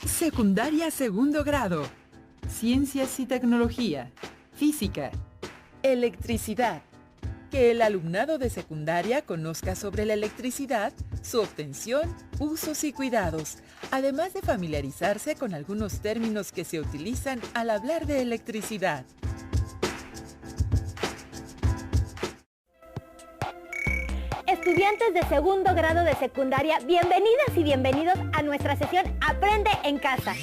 Secundaria segundo grado. Ciencias y tecnología. Física. Electricidad. Que el alumnado de secundaria conozca sobre la electricidad, su obtención, usos y cuidados, además de familiarizarse con algunos términos que se utilizan al hablar de electricidad. Estudiantes de segundo grado de secundaria, bienvenidas y bienvenidos a nuestra sesión Aprende en Casa.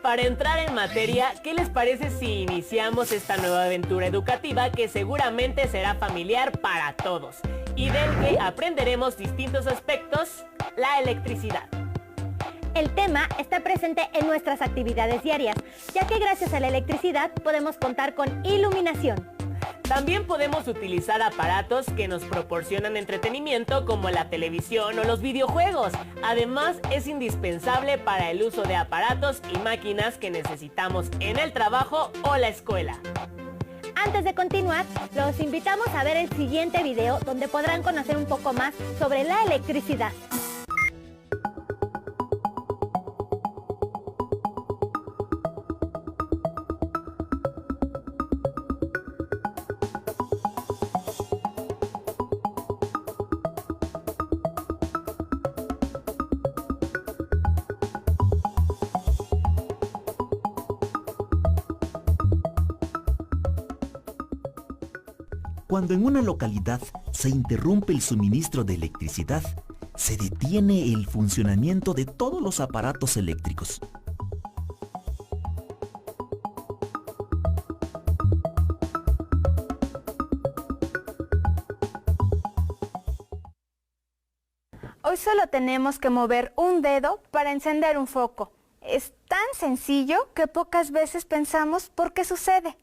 Para entrar en materia, ¿qué les parece si iniciamos esta nueva aventura educativa que seguramente será familiar para todos y del que aprenderemos distintos aspectos, la electricidad? El tema está presente en nuestras actividades diarias, ya que gracias a la electricidad podemos contar con iluminación. También podemos utilizar aparatos que nos proporcionan entretenimiento como la televisión o los videojuegos. Además, es indispensable para el uso de aparatos y máquinas que necesitamos en el trabajo o la escuela. Antes de continuar, los invitamos a ver el siguiente video donde podrán conocer un poco más sobre la electricidad. Cuando en una localidad se interrumpe el suministro de electricidad, se detiene el funcionamiento de todos los aparatos eléctricos. Hoy solo tenemos que mover un dedo para encender un foco. Es tan sencillo que pocas veces pensamos por qué sucede.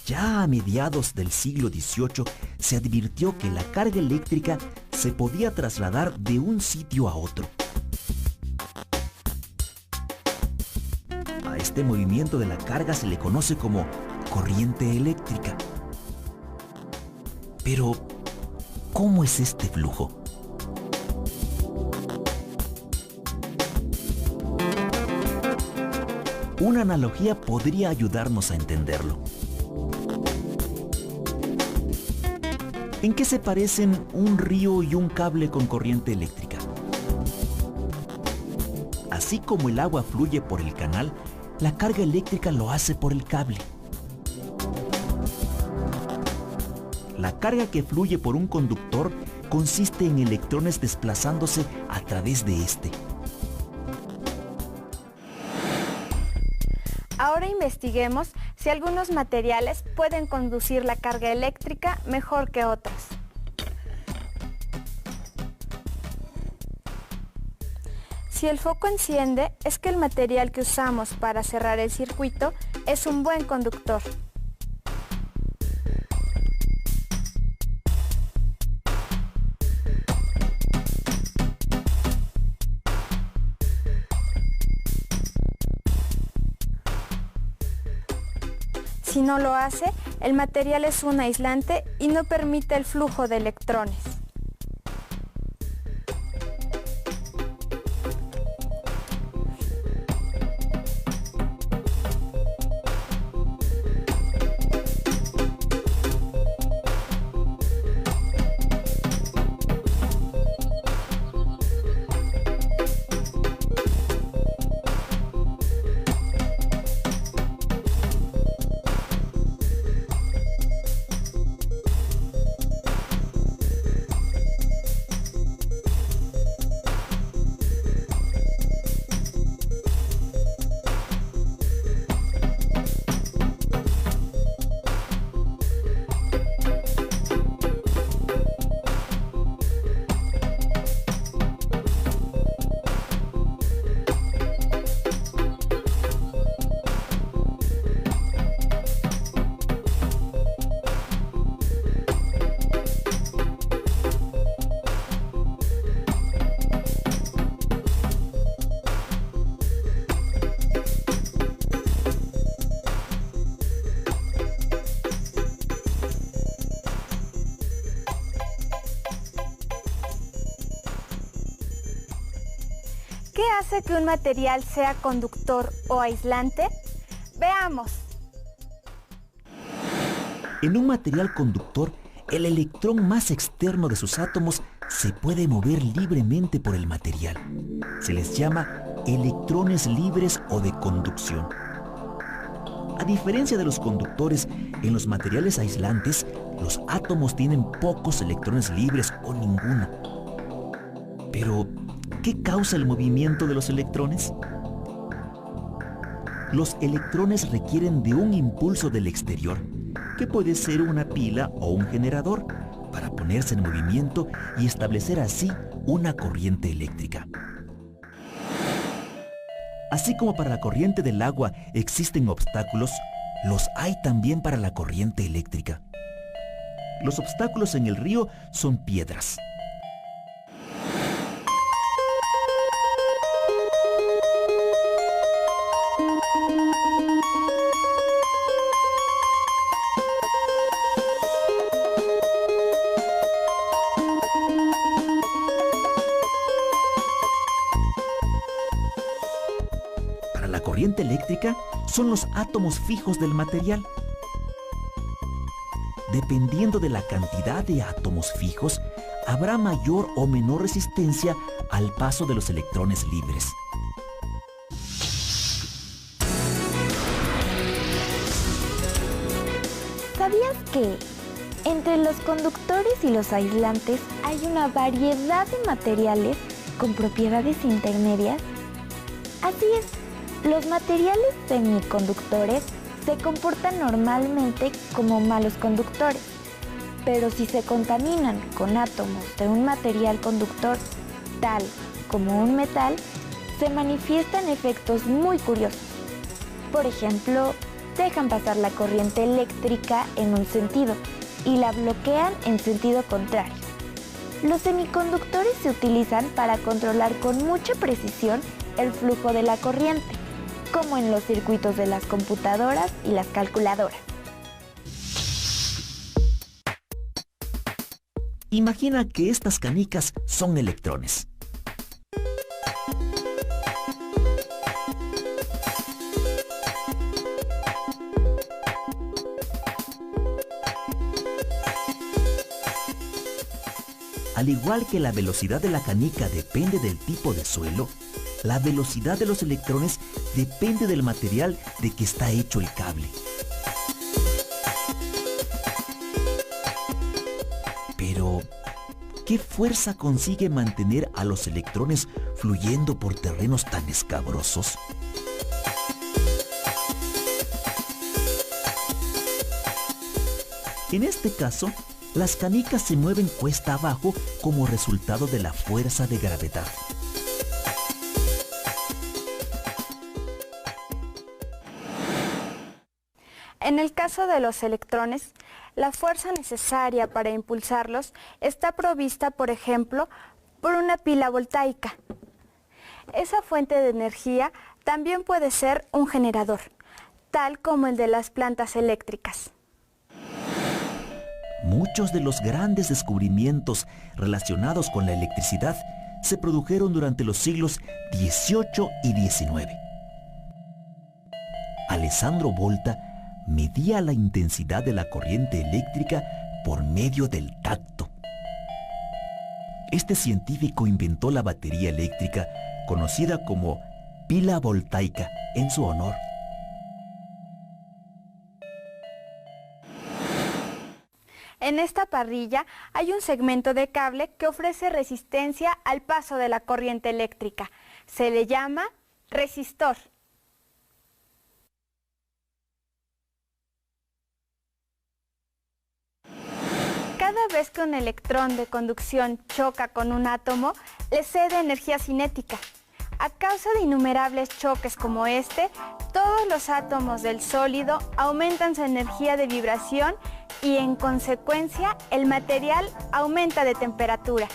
Ya a mediados del siglo XVIII se advirtió que la carga eléctrica se podía trasladar de un sitio a otro. A este movimiento de la carga se le conoce como corriente eléctrica. Pero, ¿cómo es este flujo? Una analogía podría ayudarnos a entenderlo. ¿En qué se parecen un río y un cable con corriente eléctrica? Así como el agua fluye por el canal, la carga eléctrica lo hace por el cable. La carga que fluye por un conductor consiste en electrones desplazándose a través de este. Ahora investiguemos si algunos materiales pueden conducir la carga eléctrica mejor que otros. Si el foco enciende, es que el material que usamos para cerrar el circuito es un buen conductor. Si no lo hace, el material es un aislante y no permite el flujo de electrones. hace que un material sea conductor o aislante? Veamos. En un material conductor, el electrón más externo de sus átomos se puede mover libremente por el material. Se les llama electrones libres o de conducción. A diferencia de los conductores, en los materiales aislantes, los átomos tienen pocos electrones libres o ninguno. Pero, ¿qué causa el movimiento de los electrones? Los electrones requieren de un impulso del exterior, que puede ser una pila o un generador, para ponerse en movimiento y establecer así una corriente eléctrica. Así como para la corriente del agua existen obstáculos, los hay también para la corriente eléctrica. Los obstáculos en el río son piedras. La corriente eléctrica son los átomos fijos del material. Dependiendo de la cantidad de átomos fijos, habrá mayor o menor resistencia al paso de los electrones libres. ¿Sabías que entre los conductores y los aislantes hay una variedad de materiales con propiedades intermedias? Así es. Los materiales semiconductores se comportan normalmente como malos conductores, pero si se contaminan con átomos de un material conductor, tal como un metal, se manifiestan efectos muy curiosos. Por ejemplo, dejan pasar la corriente eléctrica en un sentido y la bloquean en sentido contrario. Los semiconductores se utilizan para controlar con mucha precisión el flujo de la corriente, como en los circuitos de las computadoras y las calculadoras. Imagina que estas canicas son electrones. Al igual que la velocidad de la canica depende del tipo de suelo, la velocidad de los electrones depende del material de que está hecho el cable. Pero, ¿qué fuerza consigue mantener a los electrones fluyendo por terrenos tan escabrosos? En este caso, las canicas se mueven cuesta abajo como resultado de la fuerza de gravedad. En el caso de los electrones, la fuerza necesaria para impulsarlos está provista, por ejemplo, por una pila voltaica. Esa fuente de energía también puede ser un generador, tal como el de las plantas eléctricas. Muchos de los grandes descubrimientos relacionados con la electricidad se produjeron durante los siglos XVIII y XIX. Alessandro Volta medía la intensidad de la corriente eléctrica por medio del tacto. Este científico inventó la batería eléctrica, conocida como pila voltaica, en su honor. En esta parrilla hay un segmento de cable que ofrece resistencia al paso de la corriente eléctrica. Se le llama resistor. Cada vez que un electrón de conducción choca con un átomo, le cede energía cinética. A causa de innumerables choques como este, todos los átomos del sólido aumentan su energía de vibración y en consecuencia el material aumenta de temperatura.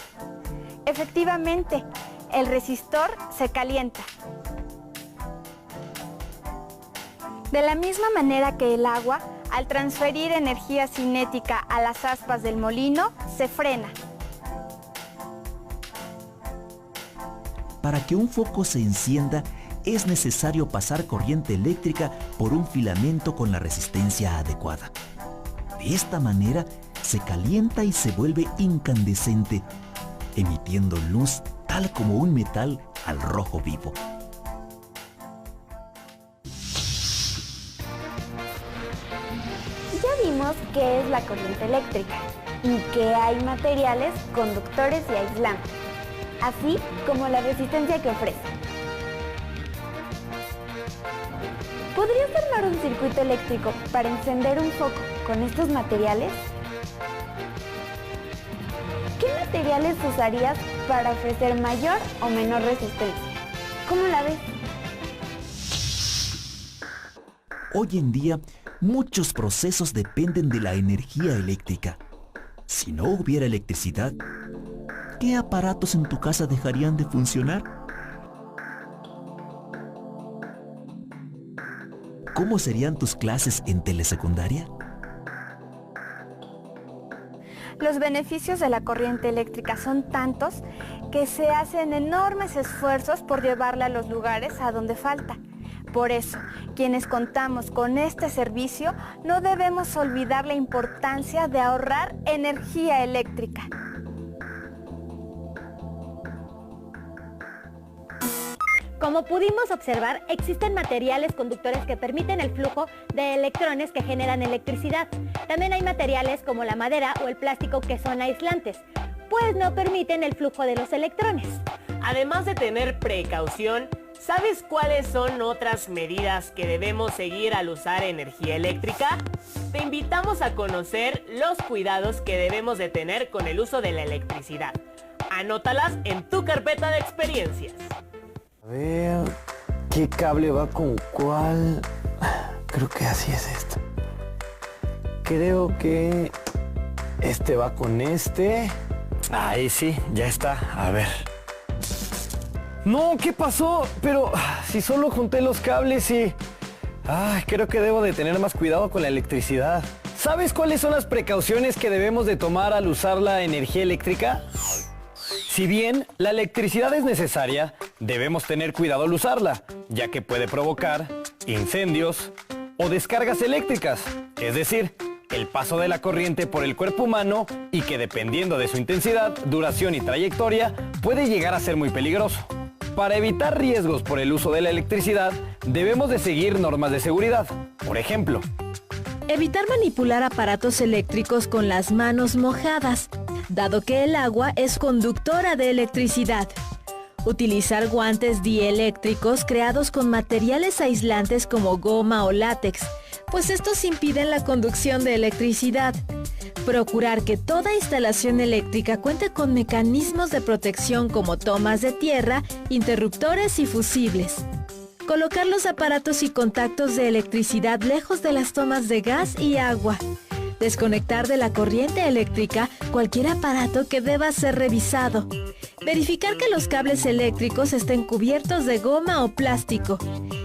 Efectivamente, el resistor se calienta. De la misma manera que el agua, al transferir energía cinética a las aspas del molino, se frena. Para que un foco se encienda, es necesario pasar corriente eléctrica por un filamento con la resistencia adecuada. De esta manera, se calienta y se vuelve incandescente, emitiendo luz tal como un metal al rojo vivo. Ya vimos qué es la corriente eléctrica y que hay materiales conductores y aislantes, así como la resistencia que ofrece. ¿Podrías armar un circuito eléctrico para encender un foco con estos materiales? ¿Qué materiales usarías para ofrecer mayor o menor resistencia? ¿Cómo la ves? Hoy en día, muchos procesos dependen de la energía eléctrica. Si no hubiera electricidad, ¿qué aparatos en tu casa dejarían de funcionar? ¿Cómo serían tus clases en telesecundaria? Los beneficios de la corriente eléctrica son tantos que se hacen enormes esfuerzos por llevarla a los lugares a donde falta. Por eso, quienes contamos con este servicio, no debemos olvidar la importancia de ahorrar energía eléctrica. Como pudimos observar, existen materiales conductores que permiten el flujo de electrones que generan electricidad. También hay materiales como la madera o el plástico que son aislantes, pues no permiten el flujo de los electrones. Además de tener precaución, ¿sabes cuáles son otras medidas que debemos seguir al usar energía eléctrica? Te invitamos a conocer los cuidados que debemos de tener con el uso de la electricidad. Anótalas en tu carpeta de experiencias. A ver, ¿qué cable va con cuál? Creo que así es esto. Creo que este va con este. Ahí sí, ya está. A ver. No, ¿qué pasó? Pero si solo junté los cables y... creo que debo de tener más cuidado con la electricidad. ¿Sabes cuáles son las precauciones que debemos de tomar al usar la energía eléctrica? Si bien la electricidad es necesaria, debemos tener cuidado al usarla, ya que puede provocar incendios o descargas eléctricas, es decir, el paso de la corriente por el cuerpo humano y que dependiendo de su intensidad, duración y trayectoria, puede llegar a ser muy peligroso. Para evitar riesgos por el uso de la electricidad, debemos de seguir normas de seguridad. Por ejemplo, evitar manipular aparatos eléctricos con las manos mojadas, dado que el agua es conductora de electricidad. Utilizar guantes dieléctricos creados con materiales aislantes como goma o látex, pues estos impiden la conducción de electricidad. Procurar que toda instalación eléctrica cuente con mecanismos de protección como tomas de tierra, interruptores y fusibles. Colocar los aparatos y contactos de electricidad lejos de las tomas de gas y agua. Desconectar de la corriente eléctrica cualquier aparato que deba ser revisado. Verificar que los cables eléctricos estén cubiertos de goma o plástico.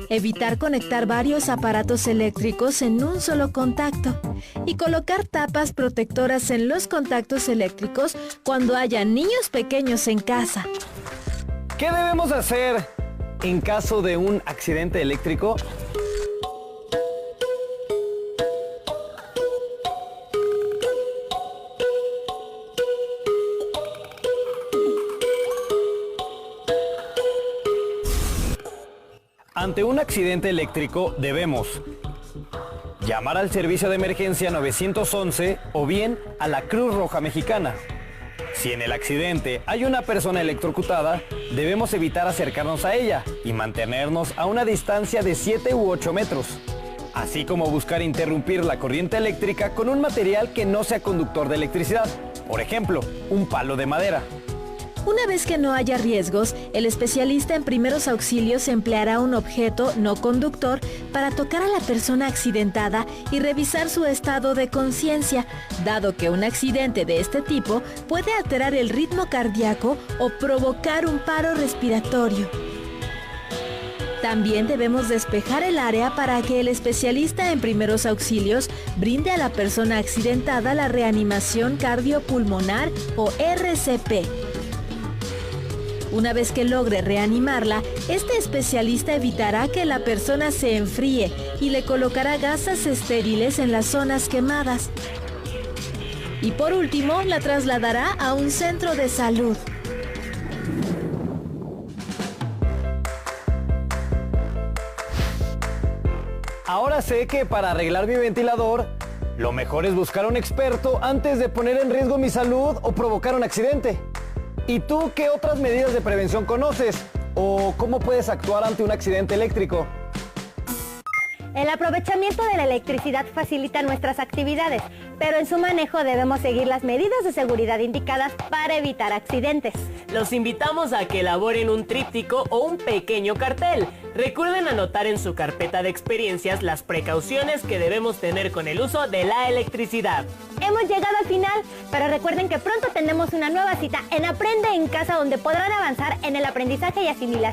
Evitar conectar varios aparatos eléctricos en un solo contacto. Y colocar tapas protectoras en los contactos eléctricos cuando haya niños pequeños en casa. ¿qué debemos hacer en caso de un accidente eléctrico? Ante un accidente eléctrico debemos llamar al servicio de emergencia 911 o bien a la Cruz Roja Mexicana. Si en el accidente hay una persona electrocutada, debemos evitar acercarnos a ella y mantenernos a una distancia de 7 u 8 metros, así como buscar interrumpir la corriente eléctrica con un material que no sea conductor de electricidad, por ejemplo, un palo de madera. Una vez que no haya riesgos, el especialista en primeros auxilios empleará un objeto no conductor para tocar a la persona accidentada y revisar su estado de conciencia, dado que un accidente de este tipo puede alterar el ritmo cardíaco o provocar un paro respiratorio. También debemos despejar el área para que el especialista en primeros auxilios brinde a la persona accidentada la reanimación cardiopulmonar o RCP. Una vez que logre reanimarla, este especialista evitará que la persona se enfríe y le colocará gasas estériles en las zonas quemadas. Y por último, la trasladará a un centro de salud. Ahora sé que para arreglar mi ventilador, lo mejor es buscar a un experto antes de poner en riesgo mi salud o provocar un accidente. ¿Y tú qué otras medidas de prevención conoces? ¿O cómo puedes actuar ante un accidente eléctrico? El aprovechamiento de la electricidad facilita nuestras actividades, pero en su manejo debemos seguir las medidas de seguridad indicadas para evitar accidentes. Los invitamos a que elaboren un tríptico o un pequeño cartel. Recuerden anotar en su carpeta de experiencias las precauciones que debemos tener con el uso de la electricidad. Hemos llegado al final, pero recuerden que pronto tenemos una nueva cita en Aprende en Casa, donde podrán avanzar en el aprendizaje y asimilación